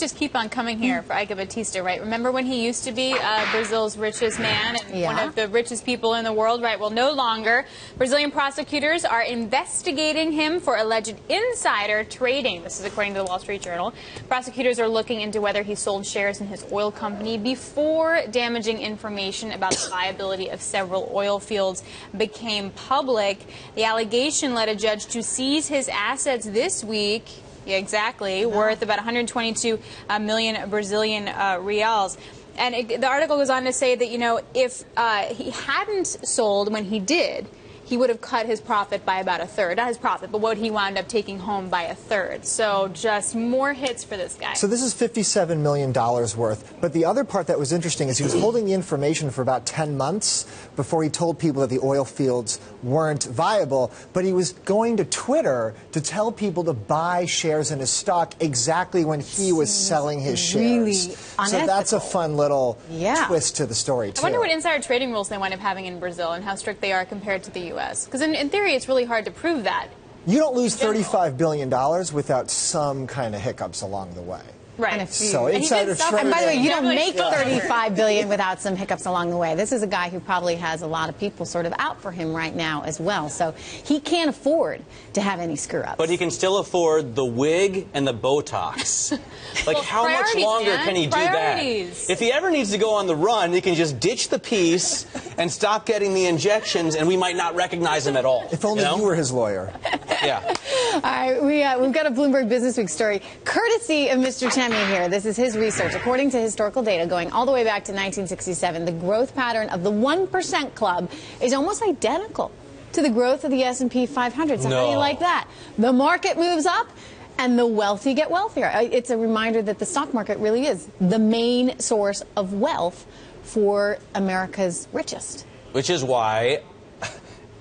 just keep on coming here for Ike Batista, right? Remember when he used to be Brazil's richest man and one of the richest people in the world, right? Well, no longer. Brazilian prosecutors are investigating him for alleged insider trading. This is according to the Wall Street Journal. Prosecutors are looking into whether he sold shares in his oil company before damaging information about the viability of several oil fields became public. The allegation led a judge to seize his assets this week. Yeah, exactly. Worth about 122 million Brazilian reals. And the article goes on to say that, you know, if he hadn't sold when he did, he would have cut his profit by about a third. Not his profit, but what he wound up taking home by a third. So just more hits for this guy. So this is $57 million worth. But the other part that was interesting is he was holding the information for about 10 months before he told people that the oil fields weren't viable. But he was going to Twitter to tell people to buy shares in his stock exactly when he was selling his shares. Really unethical. So that's a fun little twist to the story, too. I wonder what insider trading rules they wind up having in Brazil and how strict they are compared to the U.S. Because in theory, it's really hard to prove that. You don't lose $35 billion without some kind of hiccups along the way. Right. So insider trading. And by the way, you don't make $35 billion without some hiccups along the way. This is a guy who probably has a lot of people sort of out for him right now as well. So he can't afford to have any screw-ups. But he can still afford the wig and the Botox. Like, well, how much longer can he do that? If he ever needs to go on the run, he can just ditch the piece and stop getting the injections, and we might not recognize him at all. If only you were his lawyer. Yeah. All right, we've got a Bloomberg Business Week story, courtesy of Mr. Chemi here. This is his research. According to historical data going all the way back to 1967, the growth pattern of the 1% club is almost identical to the growth of the S&P 500. So how do you like that? The market moves up, and the wealthy get wealthier. It's a reminder that the stock market really is the main source of wealth for America's richest. Which is why...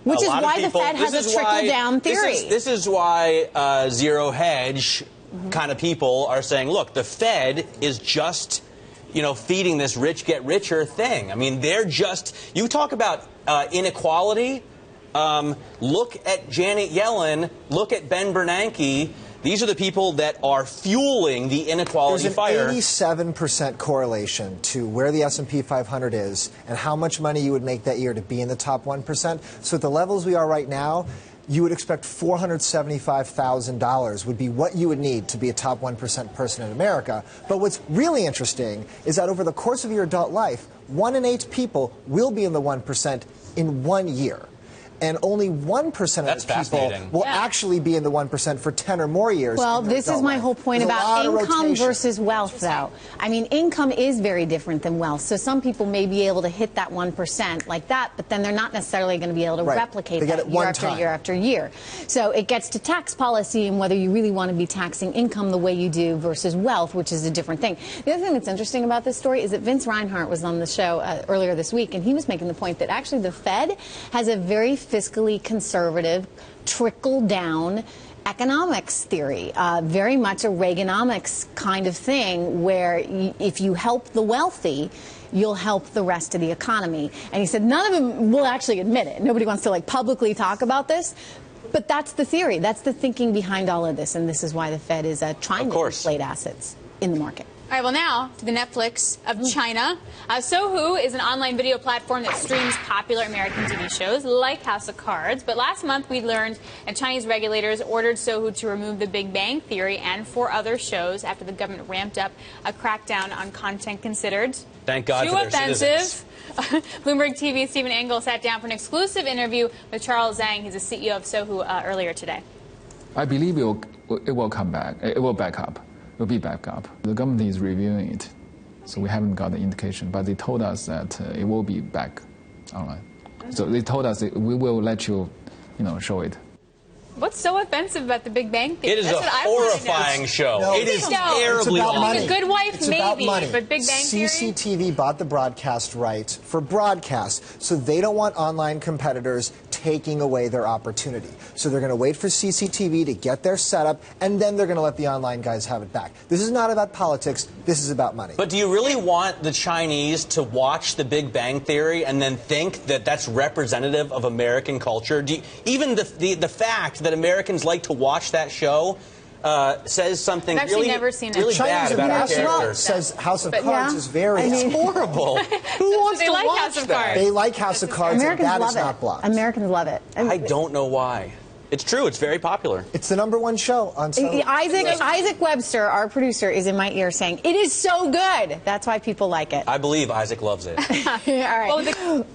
the Fed has a trickle-down theory. This is why zero hedge kind of people are saying, look, the Fed is just, you know, feeding this rich get richer thing. I mean, they're just, you talk about inequality, look at Janet Yellen, look at Ben Bernanke. These are the people that are fueling the inequality fire. There's an 87% correlation to where the S&P 500 is and how much money you would make that year to be in the top 1%. So at the levels we are right now, you would expect $475,000 would be what you would need to be a top 1% person in America. But what's really interesting is that over the course of your adult life, 1 in 8 people will be in the 1% in 1 year. And only 1% of those people will actually be in the 1% for 10 or more years. Well, this is my whole point about income versus wealth, though. I mean, income is very different than wealth. So some people may be able to hit that 1% like that, but then they're not necessarily going to be able to replicate that year after year after year. So it gets to tax policy and whether you really want to be taxing income the way you do versus wealth, which is a different thing. The other thing that's interesting about this story is that Vince Reinhart was on the show earlier this week, and he was making the point that actually the Fed has a very fiscally conservative, trickle-down economics theory, very much a Reaganomics kind of thing where if you help the wealthy, you'll help the rest of the economy. And he said none of them will actually admit it. Nobody wants to, like, publicly talk about this. But that's the theory. That's the thinking behind all of this. And this is why the Fed is trying to inflate assets in the market. All right, well, now to the Netflix of China. Sohu is an online video platform that streams popular American TV shows like House of Cards. But last month we learned that Chinese regulators ordered Sohu to remove The Big Bang Theory and 4 other shows after the government ramped up a crackdown on content considered too offensive. Bloomberg TV's Stephen Engel sat down for an exclusive interview with Charles Zhang. He's the CEO of Sohu earlier today. I believe it will come back. It will back up. Will be back up. The government is reviewing it, so we haven't got the indication. But they told us that it will be back online. So they told us that we will let you, show it. What's so offensive about The Big Bang Theory? It is a horrifying show. No, it is terribly awful. Like A Good Wife, maybe, but Big Bang Theory? CCTV bought the broadcast rights for broadcast, so they don't want online competitors taking away their opportunity. So they're going to wait for CCTV to get their setup, and then they're going to let the online guys have it back. This is not about politics. This is about money. But do you really want the Chinese to watch The Big Bang Theory and then think that that's representative of American culture? Even the fact that Americans like to watch that show, says something I've actually really, never seen it. really bad about our characters. Says House of Cards is very horrible. Who wants to watch House of that? Cards. They like House of Cards, Americans and that love is not blocked. Americans love it. I don't know why. It's true. It's very popular. It's the #1 show on Sunday. Isaac Webster, our producer, is in my ear saying, it is so good. That's why people like it. I believe Isaac loves it. All right. Well,